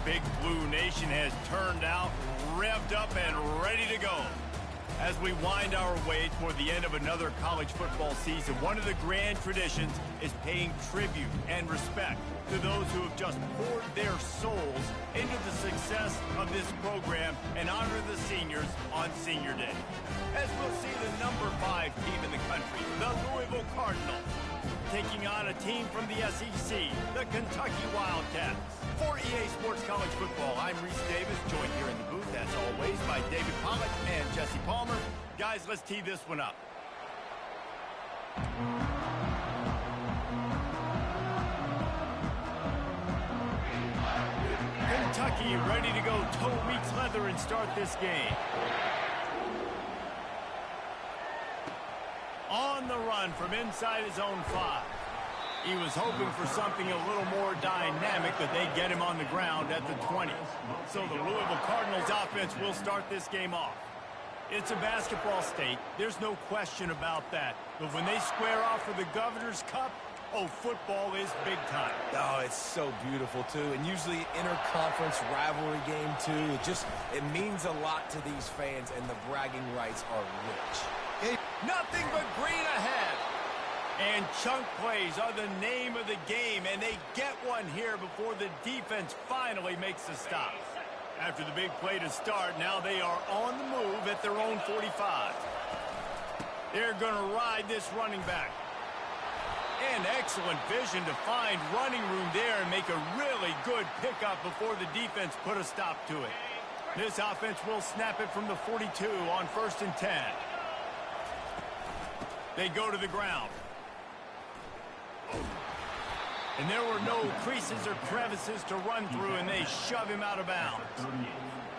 Big Blue Nation has turned out, revved up, and ready to go. As we wind our way toward the end of another college football season, one of the grand traditions is paying tribute and respect to those who have just poured their souls into the success of this program and honor the seniors on Senior Day. As we'll see the number 5 team in the country, the Louisville Cardinals, taking on a team from the SEC, the Kentucky Wildcats. For EA Sports College Football, I'm Reese Davis, joined here in the booth, as always, by David Pollack and Jesse Palmer. Guys, let's tee this one up. Kentucky ready to go toe meets leather and start this game. On the run from inside his own 5. He was hoping for something a little more dynamic, but they get him on the ground at the 20. So the Louisville Cardinals offense will start this game off. It's a basketball state. There's no question about that. But when they square off for the Governor's Cup, oh, football is big time. Oh, it's so beautiful, too. And usually interconference rivalry game, too. It means a lot to these fans, and the bragging rights are rich. Nothing but green ahead. And chunk plays are the name of the game, and they get one here before the defense finally makes a stop. After the big play to start, now they are on the move at their own 45. They're going to ride this running back. And excellent vision to find running room there and make a really good pickup before the defense put a stop to it. This offense will snap it from the 42 on 1st and 10. They go to the ground. And there were no creases or crevices to run through, and they shove him out of bounds.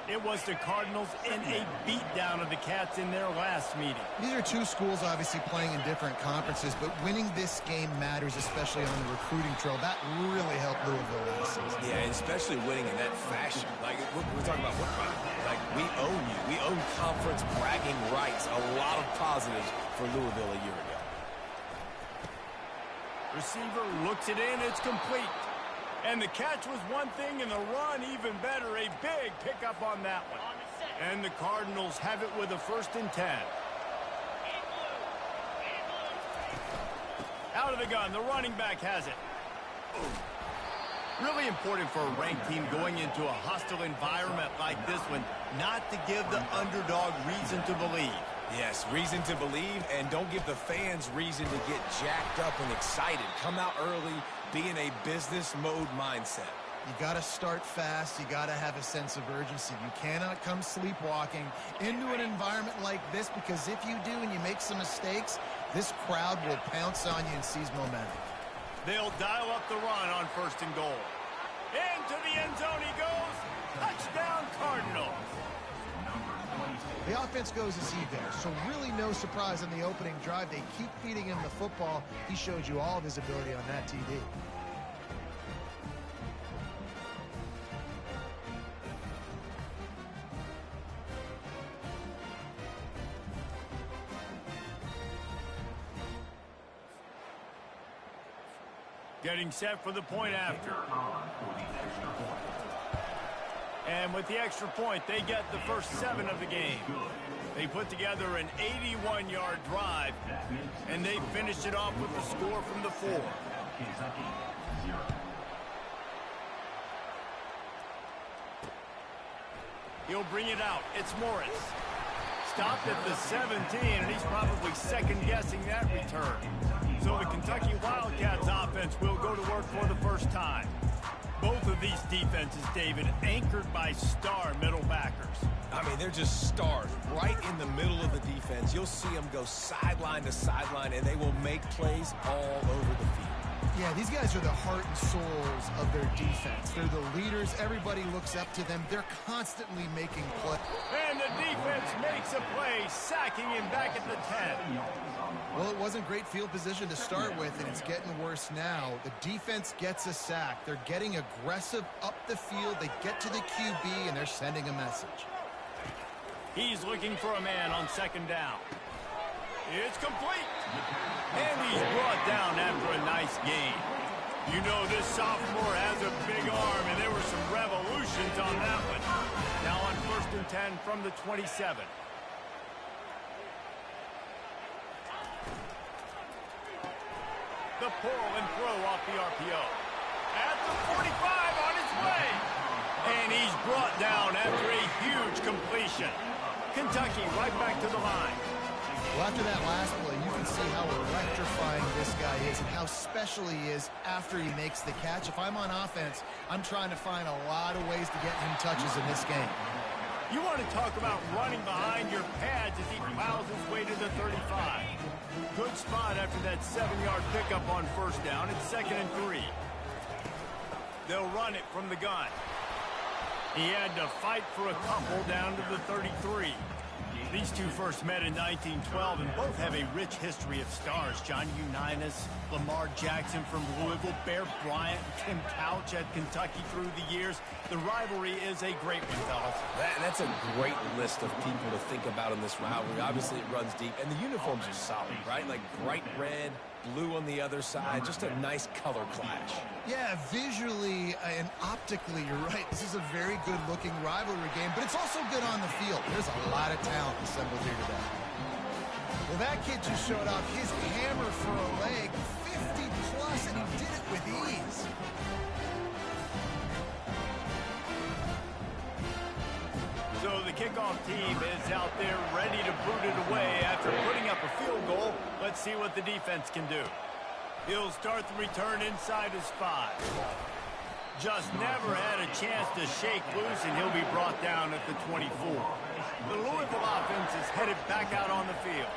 It was the Cardinals in a beatdown of the Cats in their last meeting. These are two schools obviously playing in different conferences, but winning this game matters, especially on the recruiting trail. That really helped Louisville last season. Yeah, and especially winning in that fashion. Like, we're talking about, like, we own you. We own conference bragging rights. A lot of positives for Louisville a year ago. Receiver looks it in, it's complete. And the catch was one thing, and the run even better. A big pickup on that one. And the Cardinals have it with a 1st and 10. Out of the gun, the running back has it. Really important for a ranked team going into a hostile environment like this one, not to give the underdog reason to believe. Yes, reason to believe, and don't give the fans reason to get jacked up and excited. Come out early, be in a business mode mindset. You got to start fast. You got to have a sense of urgency. You cannot come sleepwalking into an environment like this, because if you do and you make some mistakes, this crowd will pounce on you and seize momentum. They'll dial up the run on 1st and goal. Into the end zone he goes. Touchdown, Cardinals. The offense goes as he does, so really no surprise on the opening drive. They keep feeding him the football. He showed you all of his ability on that TD. Getting set for the point after. And with the extra point, they get the first 7 of the game. They put together an 81-yard drive, and they finished it off with the score from the 4. He'll bring it out. It's Morris. Stopped at the 17, and he's probably second-guessing that return. So the Kentucky Wildcats offense will go to work for the first time. Both of these defenses, David, anchored by star middle backers. I mean, they're just stars right in the middle of the defense. You'll see them go sideline to sideline, and they will make plays all over the field. Yeah, these guys are the heart and souls of their defense. They're the leaders. Everybody looks up to them. They're constantly making plays. And the defense makes a play, sacking him back at the 10. Well, it wasn't great field position to start with, and it's getting worse now. The defense gets a sack. They're getting aggressive up the field. They get to the QB, and they're sending a message. He's looking for a man on 2nd down. It's complete. And he's brought down after a nice gain. You know this sophomore has a big arm, and there was some revolution 10 from the 27. The pull and throw off the RPO. At the 45 on his way. And he's brought down after a huge completion. Kentucky right back to the line. Well, after that last play, you can see how electrifying this guy is and how special he is after he makes the catch. If I'm on offense, I'm trying to find a lot of ways to get him touches in this game. You want to talk about running behind your pads as he plows his way to the 35. Good spot after that 7-yard pickup on first down. It's 2nd and 3. They'll run it from the gun. He had to fight for a couple down to the 33. These two first met in 1912 and both have a rich history of stars. John Unitas, Lamar Jackson from Louisville, Bear Bryant, Tim Couch at Kentucky through the years. The rivalry is a great one, fellas. That's a great list of people to think about in this rivalry. Obviously, it runs deep, and the uniforms are solid, right? Like bright red, blue on the other side, just a nice color clash. Yeah, visually and optically, you're right. This is a very good-looking rivalry game, but it's also good on the field. There's a lot of talent assembled here today. Well, that kid just showed off his hammer for a leg, 50-plus, and he did it with ease. So the kickoff team is out there ready to boot it away after putting up a field goal. Let's see what the defense can do. He'll start the return inside his 5. Just never had a chance to shake loose, and he'll be brought down at the 24. The Louisville offense is headed back out on the field.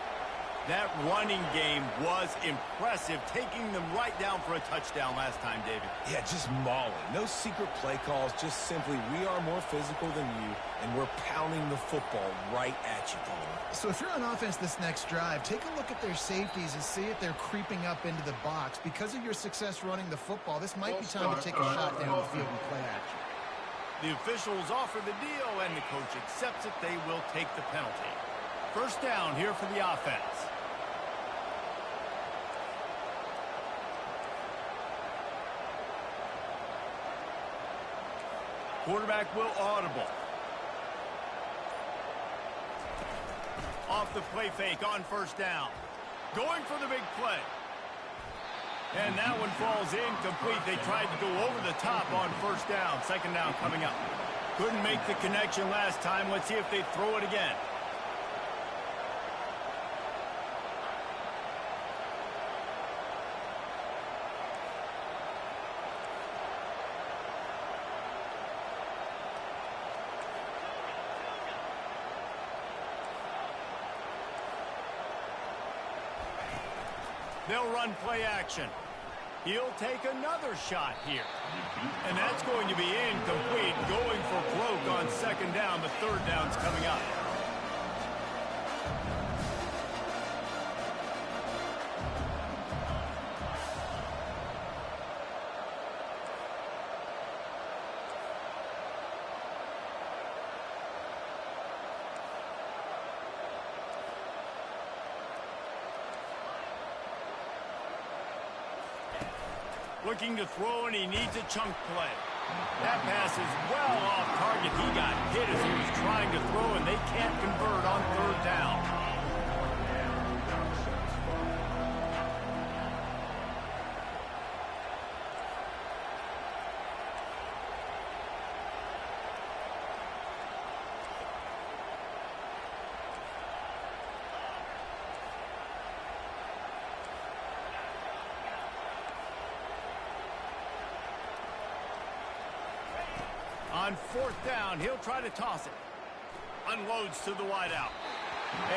That running game was impressive, taking them right down for a touchdown last time, David. Yeah, just mauling. No secret play calls, just simply we are more physical than you, and we're pounding the football right at you, Paul. So if you're on offense this next drive, take a look at their safeties and see if they're creeping up into the box. Because of your success running the football, this might be time to take a shot down the field and play action. The officials offer the deal, and the coach accepts it. They will take the penalty. First down here for the offense. Quarterback will audible. Off the play fake on first down. Going for the big play. And that one falls incomplete. They tried to go over the top on first down. Second down coming up. Couldn't make the connection last time. Let's see if they throw it again. They'll run play action. He'll take another shot here. And that's going to be incomplete. Going for broke on second down. The third down's coming up. Looking to throw, and he needs a chunk play. That pass is well off target. He got hit as he was trying to throw, and they can't convert on third down. On fourth down, he'll try to toss it. Unloads to the wideout.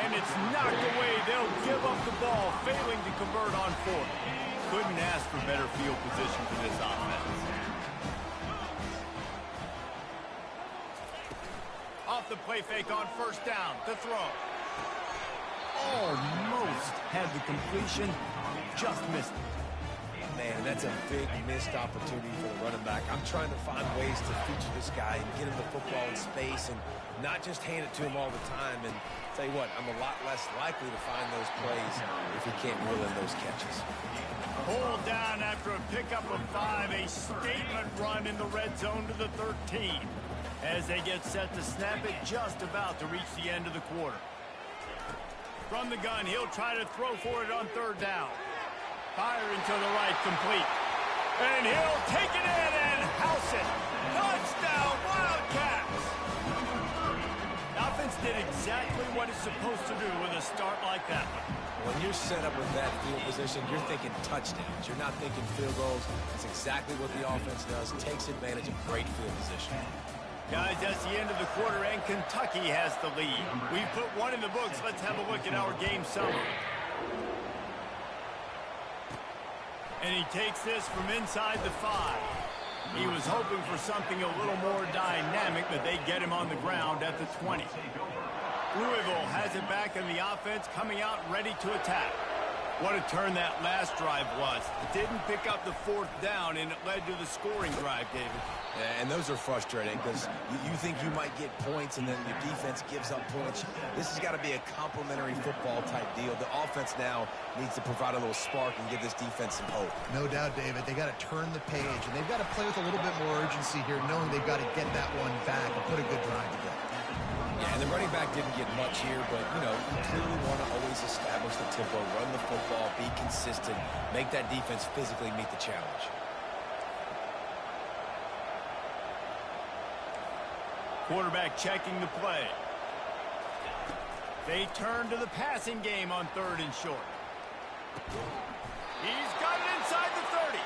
And it's knocked away. They'll give up the ball, failing to convert on fourth. Couldn't ask for better field position for this offense. Off the play fake on first down. The throw. Almost had the completion. Just missed it. Man, that's a big missed opportunity for the running back. I'm trying to find ways to feature this guy and get him the football in space and not just hand it to him all the time. And tell you what, I'm a lot less likely to find those plays if he can't reel in those catches. Pulled down after a pickup of 5, a statement run in the red zone to the 13. As they get set to snap it, just about to reach the end of the quarter. From the gun, he'll try to throw for it on 3rd down. Firing to the right, complete. And he'll take it in and house it. Touchdown, Wildcats! The offense did exactly what it's supposed to do with a start like that one. When you're set up with that field position, you're thinking touchdowns. You're not thinking field goals. That's exactly what the offense does. Takes advantage of great field position. Guys, that's the end of the quarter, and Kentucky has the lead. We've put one in the books. Let's have a look at our game summary. And he takes this from inside the 5. He was hoping for something a little more dynamic, but they get him on the ground at the 20. Louisville has it back, and the offense coming out ready to attack. What a turn that last drive was. Didn't pick up the 4th down, and it led to the scoring drive, David. Yeah, and those are frustrating because you think you might get points, and then your defense gives up points. This has got to be a complementary football type deal. The offense now needs to provide a little spark and give this defense some hope. No doubt, David. They got to turn the page, and they've got to play with a little bit more urgency here, knowing they've got to get that one back and put a good drive together. Yeah, and the running back didn't get much here, but, you know, you clearly want to always establish the tempo, run the football, be consistent, make that defense physically meet the challenge. Quarterback checking the play. They turn to the passing game on 3rd and short. He's got it inside the 30.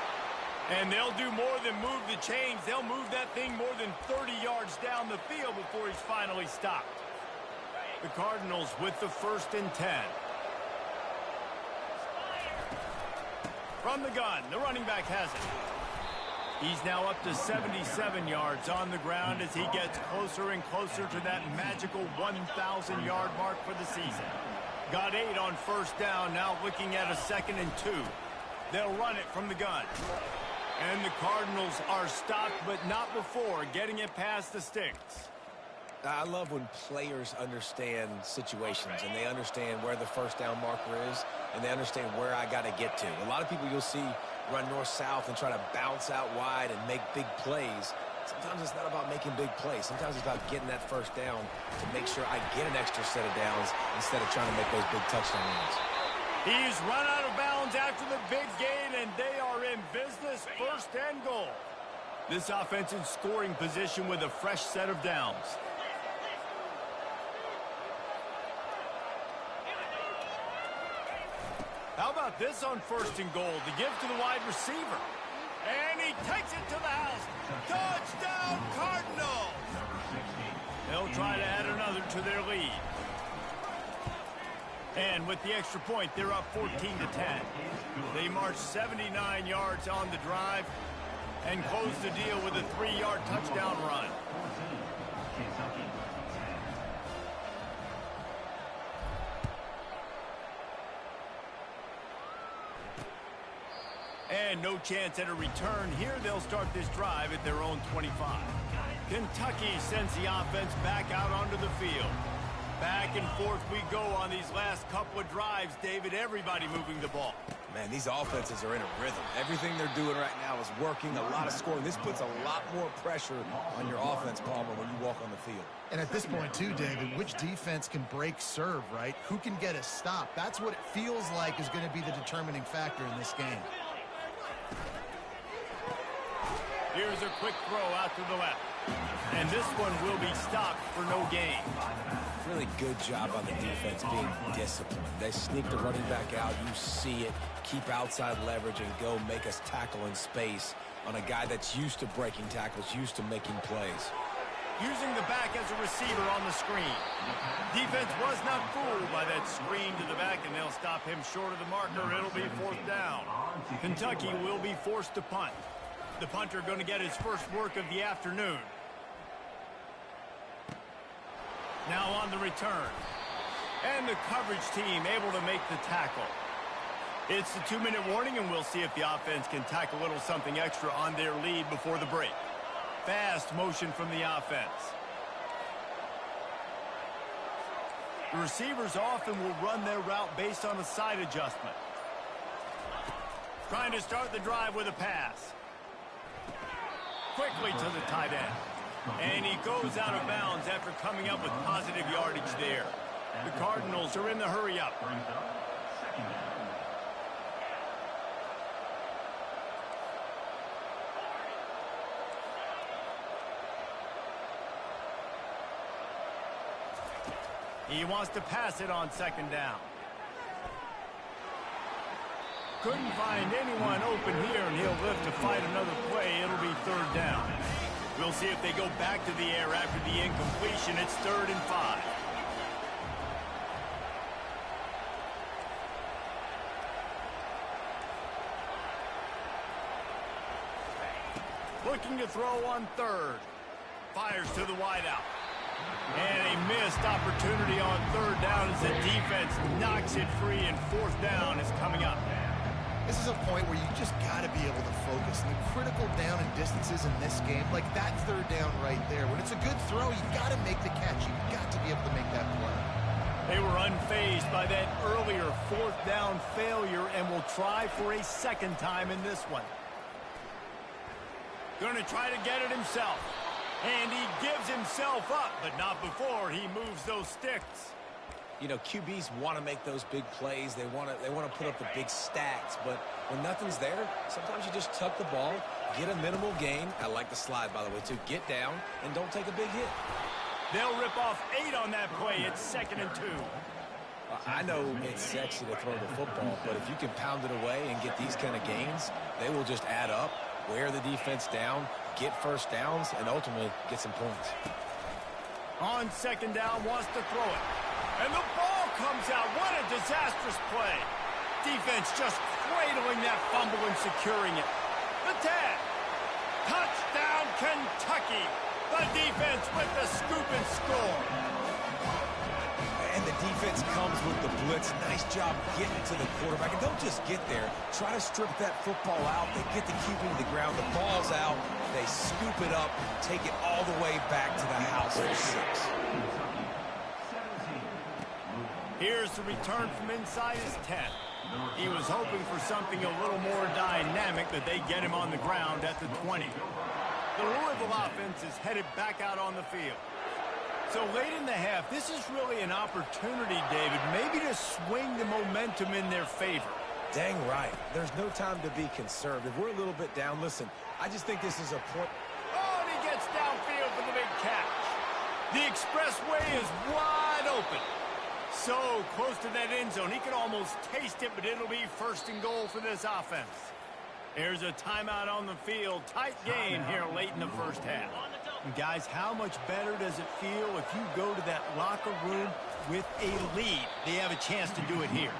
And they'll do more than move the chains. They'll move that thing more than 30 yards down the field before he's finally stopped. The Cardinals with the 1st and 10. From the gun, the running back has it. He's now up to 77 yards on the ground as he gets closer and closer to that magical 1,000-yard mark for the season. Got 8 on 1st down, now looking at a 2nd and 2. They'll run it from the gun. And the Cardinals are stopped, but not before getting it past the sticks. I love when players understand situations and they understand where the 1st down marker is and they understand where I got to get to. A lot of people you'll see run north-south and try to bounce out wide and make big plays. Sometimes it's not about making big plays. Sometimes it's about getting that 1st down to make sure I get an extra set of downs instead of trying to make those big touchdown runs. He's run out of bounds after the big gain, and they are in business, 1st and goal. This offense in scoring position with a fresh set of downs. How about this on 1st and goal to give to the wide receiver? And he takes it to the house. Touchdown, Cardinals! They'll try to add another to their lead. And with the extra point, they're up 14-10. They march 79 yards on the drive and close the deal with a 3-yard touchdown run. And no chance at a return. Here they'll start this drive at their own 25. Kentucky sends the offense back out onto the field. Back and forth we go on these last couple of drives, David. Everybody moving the ball. Man, these offenses are in a rhythm. Everything they're doing right now is working, a lot of scoring. This puts a lot more pressure on your offense, Palmer, when you walk on the field. And at this point, too, David, which defense can break serve, right? Who can get a stop? That's what it feels like is going to be the determining factor in this game. Here's a quick throw out to the left. And this one will be stopped for no gain. Really good job on the defense being disciplined. They sneak the running back out. You see it. Keep outside leverage and go make us tackle in space on a guy that's used to breaking tackles, used to making plays. Using the back as a receiver on the screen. Defense was not fooled by that screen to the back, and they'll stop him short of the marker. It'll be 4th down. Kentucky will be forced to punt. The punter going to get his first work of the afternoon. Now on the return. And the coverage team able to make the tackle. It's the 2-minute warning, and we'll see if the offense can tack a little something extra on their lead before the break. Fast motion from the offense. The receivers often will run their route based on a side adjustment. Trying to start the drive with a pass. Quickly to the tight end. And he goes out of bounds after coming up with positive yardage there. The Cardinals are in the hurry-up. He wants to pass it on second down. Couldn't find anyone open here, and he'll live to fight another play. It'll be third down. We'll see if they go back to the air after the incompletion. It's 3rd and 5. Looking to throw on 3rd. Fires to the wideout. And a missed opportunity on 3rd down as the defense knocks it free, and 4th down is coming up. This is a point where you just got to be able to focus. The critical down and distances in this game, like that 3rd down right there. When it's a good throw, you got to make the catch. You got to be able to make that play. They were unfazed by that earlier 4th down failure and will try for a second time in this one. Going to try to get it himself. And he gives himself up, but not before he moves those sticks. You know, QBs want to make those big plays. They want to put up the big stats. But when nothing's there, sometimes you just tuck the ball, get a minimal gain. I like the slide, by the way, too. Get down and don't take a big hit. They'll rip off 8 on that play. It's 2nd and 2. I know it's sexy to throw the football, but if you can pound it away and get these kind of gains, they will just add up, wear the defense down, get first downs, and ultimately get some points. On 2nd down, wants to throw it. And the ball comes out. What a disastrous play. Defense just cradling that fumble and securing it. The tag. Touchdown, Kentucky. The defense with the scoop and score. And the defense comes with the blitz. Nice job getting to the quarterback. And don't just get there. Try to strip that football out. They get the QB to the ground. The ball's out. They scoop it up, take it all the way back to the house for 6. Here's the return from inside his 10. He was hoping for something a little more dynamic, but they get him on the ground at the 20. The Louisville offense is headed back out on the field. So late in the half, this is really an opportunity, David, maybe to swing the momentum in their favor. Dang right. There's no time to be conservative. We're a little bit down. Listen, I just think this is a point. Oh, and he gets downfield for the big catch. The expressway is wide open. So close to that end zone. He can almost taste it, but it'll be 1st and goal for this offense. There's a timeout on the field. Tight game here late in the first half. And guys, how much better does it feel if you go to that locker room with a lead? They have a chance to do it here.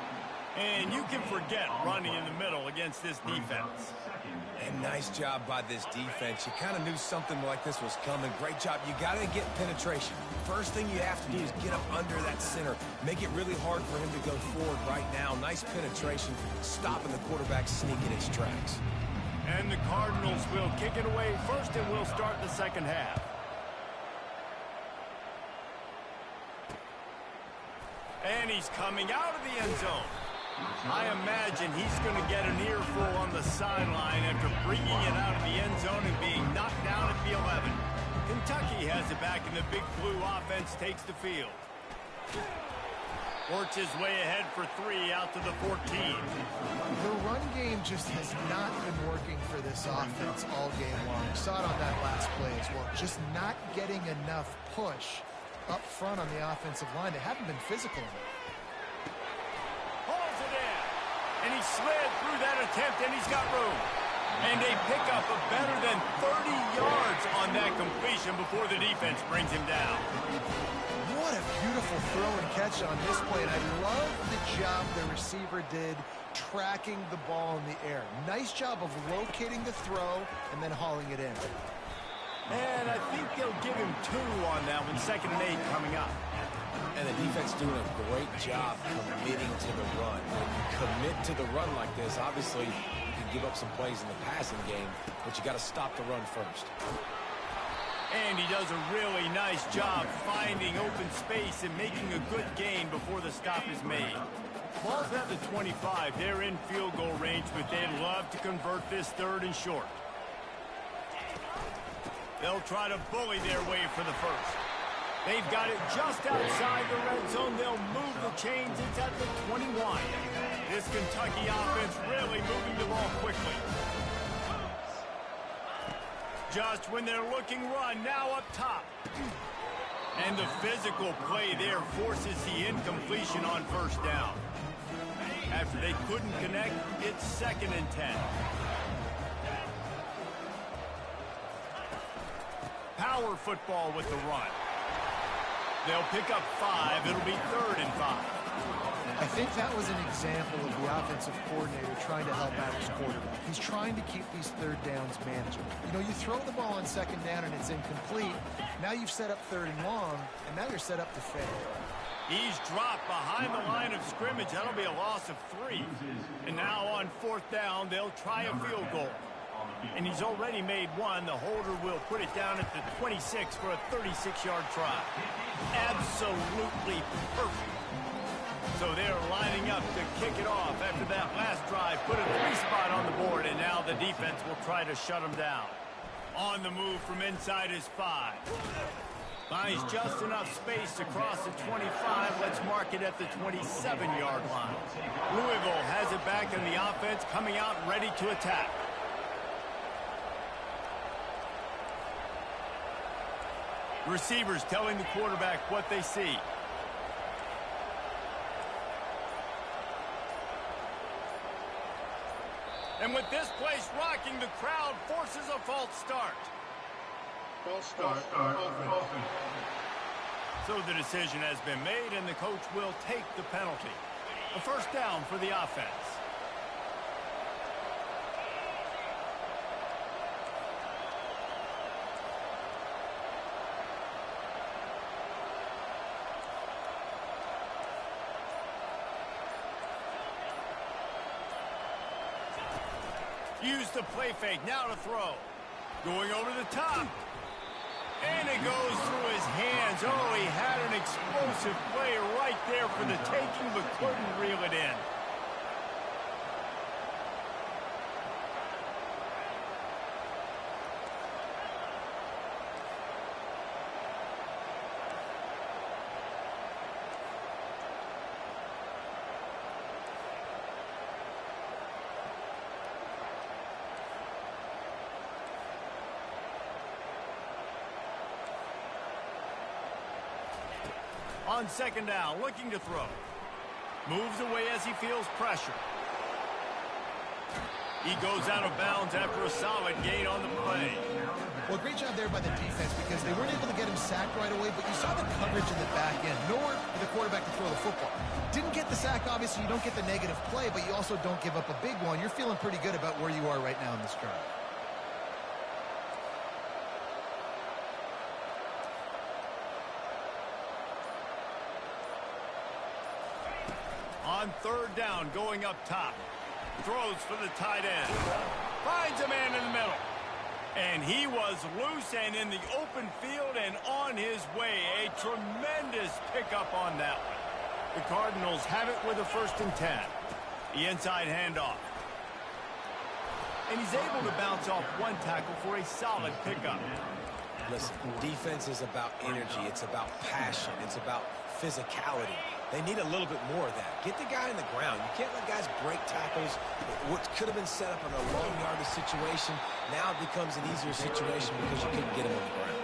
And you can forget running in the middle against this defense. And nice job by this defense. You kind of knew something like this was coming. Great job. You got to get penetration. First thing you have to do is get up under that center. Make it really hard for him to go forward right now. Nice penetration, stopping the quarterback sneaking his tracks. And the Cardinals will kick it away first, and we'll start the second half. And he's coming out of the end zone. I imagine he's going to get an earful on the sideline after bringing it out of the end zone and being knocked down at the 11. Kentucky has it back, and the Big Blue offense takes the field. Works his way ahead for 3 out to the 14. The run game just has not been working for this offense all game long. We saw it on that last play as well. Just not getting enough push up front on the offensive line. They haven't been physical enough. Pulls it in. And he slid through that attempt, and he's got room. And a pickup of better than 30 yards on that completion before the defense brings him down. What a beautiful throw and catch on this play. And I love the job the receiver did tracking the ball in the air. Nice job of locating the throw and then hauling it in. And I think they'll give him 2 on that one. 2nd and 8 coming up. And the defense doing a great job committing to the run. When you commit to the run like this, obviously you can give up some plays in the passing game, but you got to stop the run first. And he does a really nice job finding open space and making a good gain before the stop is made. Ball's at the 25. They're in field goal range, but they'd love to convert this 3rd and short. They'll try to bully their way for the first. They've got it just outside the red zone. They'll move the chains. It's at the 21. This Kentucky offense really moving the ball quickly. Just when they're looking run, now up top. And the physical play there forces the incompletion on first down. After they couldn't connect, it's 2nd and 10. Power football with the run. They'll pick up 5. It'll be 3rd and 5. I think that was an example of the offensive coordinator trying to help out his quarterback. He's trying to keep these 3rd downs manageable. You know, you throw the ball on 2nd down and it's incomplete. Now you've set up 3rd and long, and now you're set up to fail. He's dropped behind the line of scrimmage. That'll be a loss of 3. And now on 4th down, they'll try a field goal. And he's already made 1. The holder will put it down at the 26 for a 36-yard try. Absolutely perfect. So they're lining up to kick it off after that last drive. Put a 3 spot on the board, and now the defense will try to shut them down. On the move from inside his 5. Finds just enough space to cross the 25. Let's mark it at the 27-yard line. Louisville has it back, and the offense coming out ready to attack. Receivers telling the quarterback what they see. And with this place rocking, the crowd forces a false start. False start. So the decision has been made, and the coach will take the penalty. A first down for the offense. Use the play fake, now to throw. Going over the top. And it goes through his hands. Oh, he had an explosive play right there for the taking, but couldn't reel it in. On 2nd down, looking to throw. Moves away as he feels pressure. He goes out of bounds after a solid gain on the play. Well, great job there by the defense because they weren't able to get him sacked right away, but you saw the coverage in the back end. Nowhere for the quarterback to throw the football. Didn't get the sack, obviously. You don't get the negative play, but you also don't give up a big one. You're feeling pretty good about where you are right now in this drive. On 3rd down, going up top. Throws for the tight end. Finds a man in the middle. And he was loose and in the open field and on his way. A tremendous pickup on that one. The Cardinals have it with a 1st and 10. The inside handoff. And he's able to bounce off 1 tackle for a solid pickup. Listen, defense is about energy. It's about passion. It's about physicality. They need a little bit more of that. Get the guy in the ground. You can't let guys break tackles. What could have been set up in a long yardage situation now becomes an easier situation because you couldn't get him on the ground.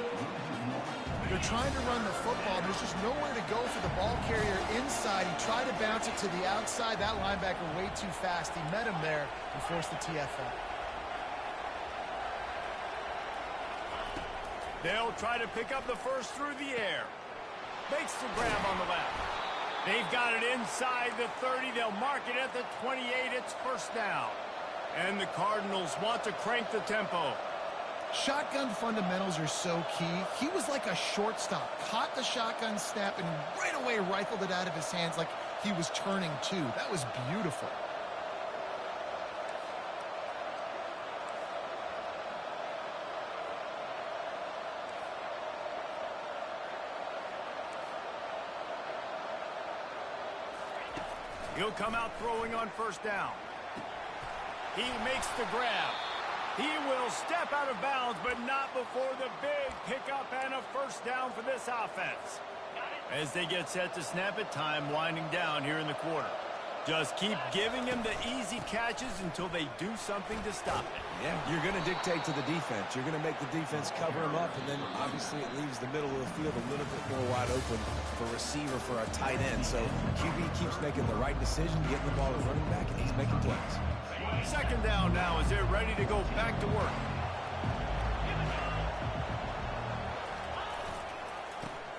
They're trying to run the football. There's just nowhere to go for the ball carrier inside. He tried to bounce it to the outside. That linebacker way too fast. He met him there and forced the TFL. They'll try to pick up the first through the air. Makes the grab on the left. They've got it inside the 30. They'll mark it at the 28. It's 1st down. And the Cardinals want to crank the tempo. Shotgun fundamentals are so key. He was like a shortstop. Caught the shotgun snap and right away rifled it out of his hands like he was turning two. That was beautiful. He'll come out throwing on first down. He makes the grab. He will step out of bounds, but not before the big pickup and a first down for this offense. As they get set to snap it, time winding down here in the quarter. Just keep giving them the easy catches until they do something to stop it. Yeah, you're going to dictate to the defense. You're going to make the defense cover him up, and then obviously it leaves the middle of the field a little bit more wide open for receiver for a tight end. So QB keeps making the right decision, getting the ball to running back, and he's making plays. Second down now as they're ready to go back to work.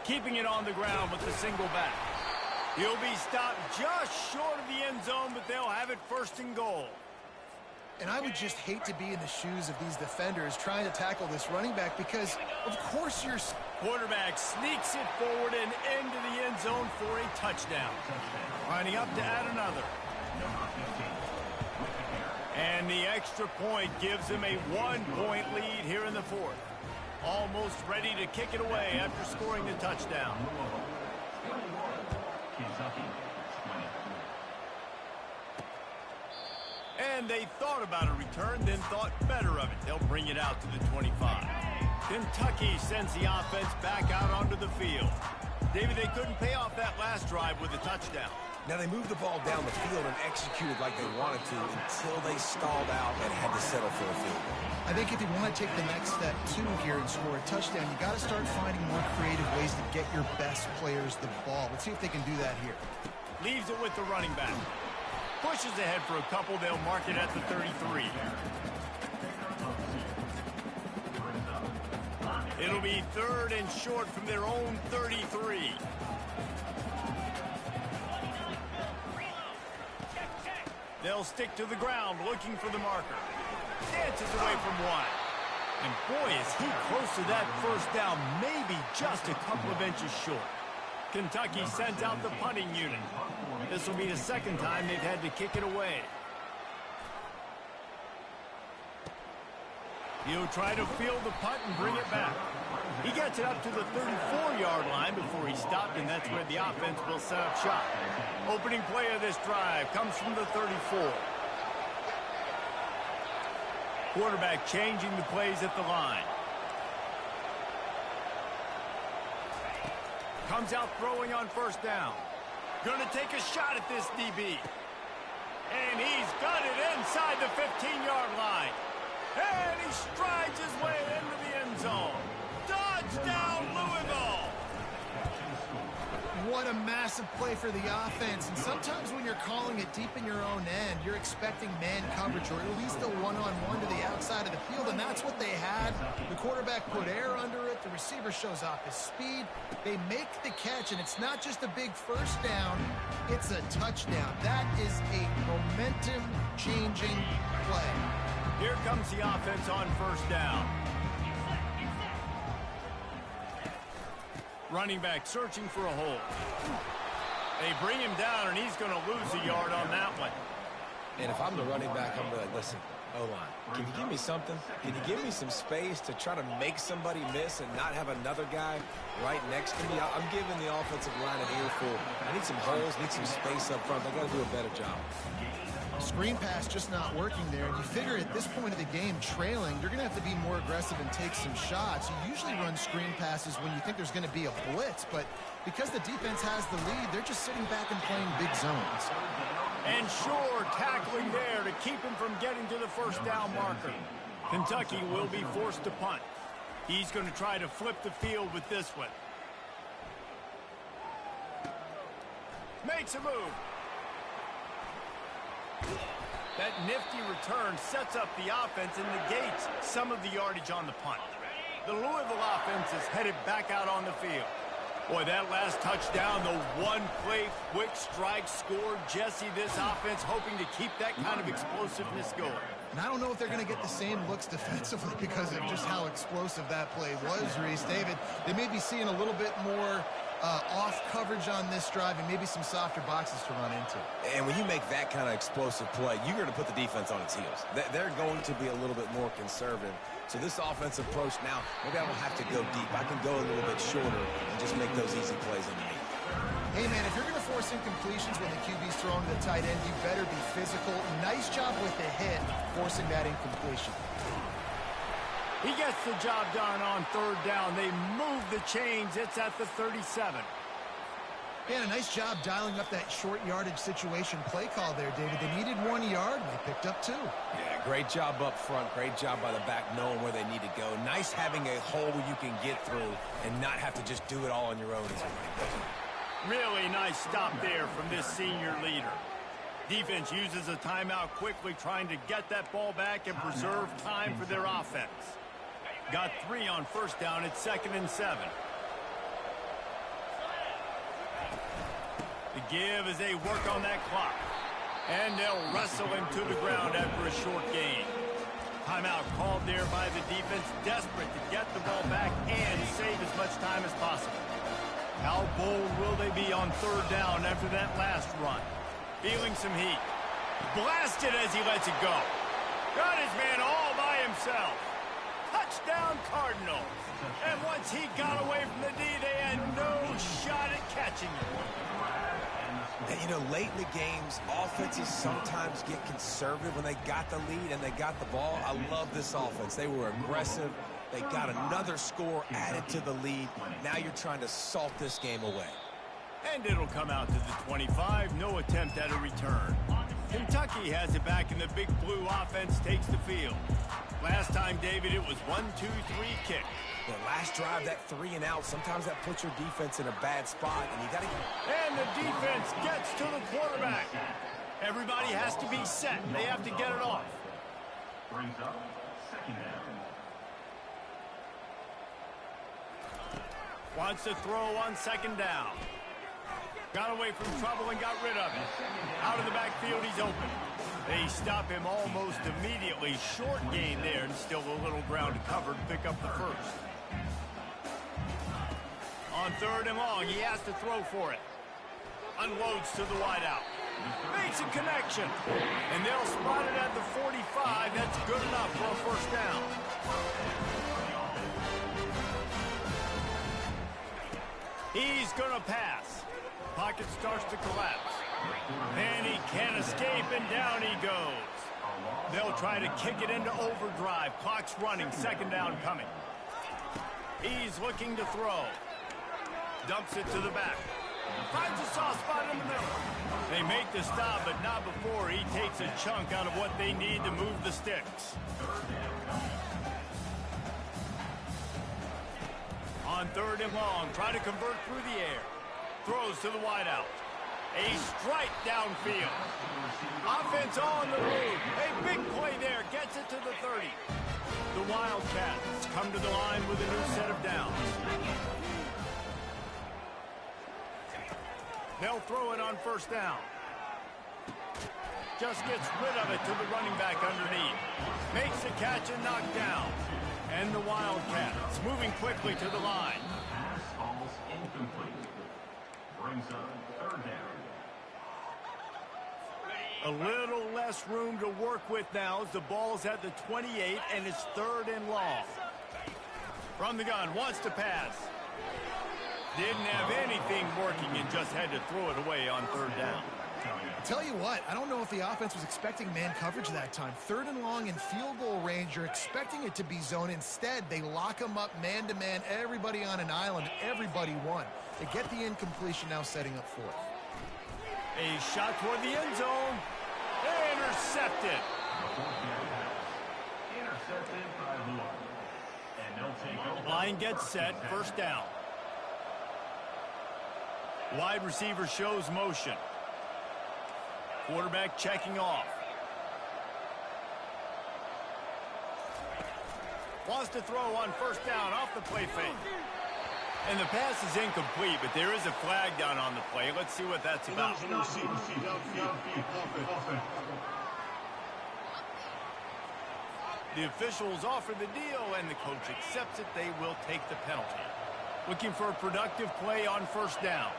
Keeping it on the ground with the single back. He'll be stopped just short of the end zone, but they'll have it first and goal. And I would just hate to be in the shoes of these defenders trying to tackle this running back because, of course, your quarterback sneaks it forward and into the end zone for a touchdown. Lining up to add another. And the extra point gives him a 1-point lead here in the fourth. Almost ready to kick it away after scoring the touchdown. And they thought about a return, then thought better of it. They'll bring it out to the 25. Kentucky sends the offense back out onto the field. David, they couldn't pay off that last drive with a touchdown. Now, they moved the ball down the field and executed like they wanted to until they stalled out and had to settle for a field goal. I think if you want to take the next step, too, here and score a touchdown, you got to start finding more creative ways to get your best players the ball. Let's see if they can do that here. Leaves it with the running back. Pushes ahead for a couple. They'll mark it at the 33. It'll be third and short from their own 33. They'll stick to the ground looking for the marker. Dances away from one. And boy, is he close to that first down, maybe just a couple of inches short. Kentucky sends out the punting unit. This will be the second time they've had to kick it away. He'll try to field the punt and bring it back. He gets it up to the 34-yard line before he stopped, and that's where the offense will set up shop. Opening play of this drive comes from the 34. Quarterback changing the plays at the line. Comes out throwing on first down. Going to take a shot at this DB. And he's got it inside the 15-yard line. And he strides his way into the end zone. Touchdown, Louisville! What a massive play for the offense. And sometimes when you're calling it deep in your own end, you're expecting man coverage or at least a one-on-one to the outside of the field, and that's what they had. The quarterback put air under it. The receiver shows off his speed. They make the catch, and it's not just a big first down. It's a touchdown. That is a momentum-changing play. Here comes the offense on first down. Running back searching for a hole. They bring him down, and he's going to lose a yard on that one. And if I'm the running back, I'm like, listen, O-line, can you give me something? Can you give me some space to try to make somebody miss and not have another guy right next to me? I'm giving the offensive line an earful. I need some holes, need some space up front. They got to do a better job. Screen pass just not working there, and you figure at this point of the game, trailing, you're going to have to be more aggressive and take some shots. You usually run screen passes when you think there's going to be a blitz, but because the defense has the lead, they're just sitting back and playing big zones. And sure, tackling there to keep him from getting to the first down marker. Kentucky will be forced to punt. He's going to try to flip the field with this one. Makes a move. That nifty return sets up the offense and negates some of the yardage on the punt. The Louisville offense is headed back out on the field. Boy, that last touchdown, the one-play quick strike score. Jesse, this offense hoping to keep that kind of explosiveness going. And I don't know if they're going to get the same looks defensively because of just how explosive that play was, Reese. David, they may be seeing a little bit more off coverage on this drive and maybe some softer boxes to run into. And when you make that kind of explosive play, you're going to put the defense on its heels. They're going to be a little bit more conservative. So this offensive approach now, maybe I don't have to go deep. I can go a little bit shorter and just make those easy plays underneath. Hey, man, if you're going to force incompletions when the QB's throwing to the tight end, you better be physical. Nice job with the hit, forcing that incompletion. He gets the job done on third down. They move the chains. It's at the 37. Yeah, a nice job dialing up that short yardage situation play call there, David. They needed 1 yard, and they picked up 2. Yeah, great job up front. Great job by the back knowing where they need to go. Nice having a hole you can get through and not have to just do it all on your own as a running back. Really nice stop there from this senior leader. Defense uses a timeout quickly, trying to get that ball back and preserve time for their offense. Got 3 on first down. It's 2nd and 7. The give as they work on that clock. And they'll wrestle him to the ground after a short gain. Timeout called there by the defense, desperate to get the ball back and save as much time as possible. How bold will they be on third down after that last run? Feeling some heat. Blasted as he lets it go. Got his man all by himself. Touchdown Cardinals. And once he got away from the D, they had no shot at catching him. And, you know, late in the games, offenses sometimes get conservative when they got the lead and they got the ball. I love this offense. They were aggressive. They got another score added to the lead. Now you're trying to salt this game away. And it'll come out to the 25. No attempt at a return. Kentucky has it back, and the big blue offense takes the field. Last time, David, it was 1-2-3 kick. The last drive, that 3 and out, sometimes that puts your defense in a bad spot, and you got to... And the defense gets to the quarterback. Everybody has to be set. They have to get it off. Brings up 2nd down. Wants to throw on 2nd down. Got away from trouble and got rid of it. Out of the backfield, he's open. They stop him almost immediately. Short gain there, and still a little ground to cover to pick up the first. On 3rd and long, he has to throw for it. Unloads to the wideout. Makes a connection. And they'll spot it at the 45. That's good enough for a first down. He's going to pass. Pocket starts to collapse. And he can't escape, and down he goes. They'll try to kick it into overdrive. Clock's running. 2nd down coming. He's looking to throw. Dumps it to the back. Finds a soft spot in the middle. They make the stop, but not before he takes a chunk out of what they need to move the sticks. On 3rd and long, try to convert through the air. Throws to the wideout. A strike downfield. Offense on the move. A big play there. Gets it to the 30. The Wildcats come to the line with a new set of downs. They'll throw it on 1st down. Just gets rid of it to the running back underneath. Makes the catch and knocked down. And the Wildcats moving quickly to the line. Pass almost incomplete. Brings up 3rd down. A little less room to work with now as the ball's at the 28 and it's 3rd and long. From the gun, wants to pass. Didn't have anything working and just had to throw it away on 3rd down. I'll tell you what, I don't know if the offense was expecting man coverage that time. 3rd and long in field goal range, you're expecting it to be zone. Instead, they lock them up man-to-man, everybody on an island, everybody won. They get the incompletion, now setting up 4th. A shot toward the end zone. Intercepted. Intercepted by Lewis. And they'll take over. Line gets set, 1st down. Wide receiver shows motion. Quarterback checking off. Wants to throw on 1st down off the play fake. And the pass is incomplete, but there is a flag down on the play. Let's see what that's about. The officials offer the deal, and the coach accepts it. They will take the penalty. Looking for a productive play on 1st down.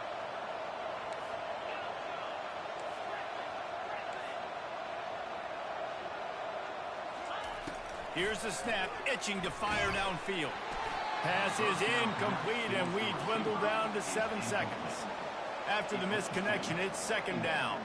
Here's the snap, itching to fire downfield. Pass is incomplete, and we dwindle down to 7 seconds. After the misconnection, it's second down.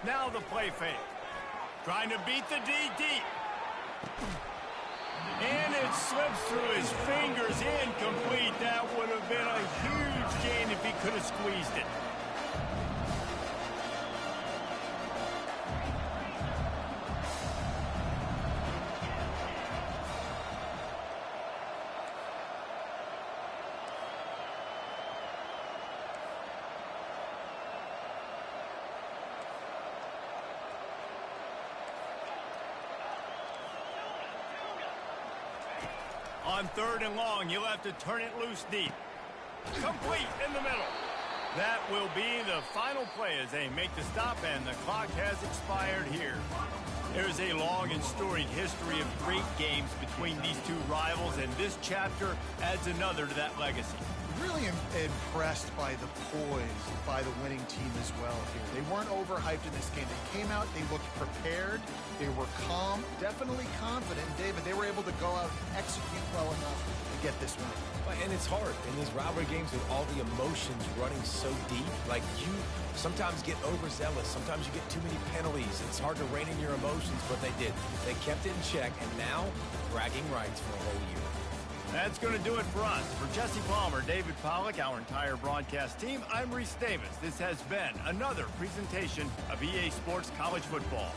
Now the play fake. Trying to beat the D deep. And it slips through his fingers, incomplete. That would have been a huge gain if he could have squeezed it. On third and long, you'll have to turn it loose deep. Complete in the middle. That will be the final play as they make the stop, and the clock has expired here. There's a long and storied history of great games between these two rivals, and this chapter adds another to that legacy. Really impressed by the poise by the winning team as well here. They weren't overhyped in this game. They came out, they looked prepared, they were calm, definitely confident. David, they were able to go out and execute well enough to get this win. And it's hard in these rivalry games with all the emotions running so deep. Like, you sometimes get overzealous. Sometimes you get too many penalties. It's hard to rein in your emotions, but they did. They kept it in check, and now bragging rights for a whole year. That's going to do it for us. For Jesse Palmer, David Pollack, our entire broadcast team, I'm Reese Davis. This has been another presentation of EA Sports College Football.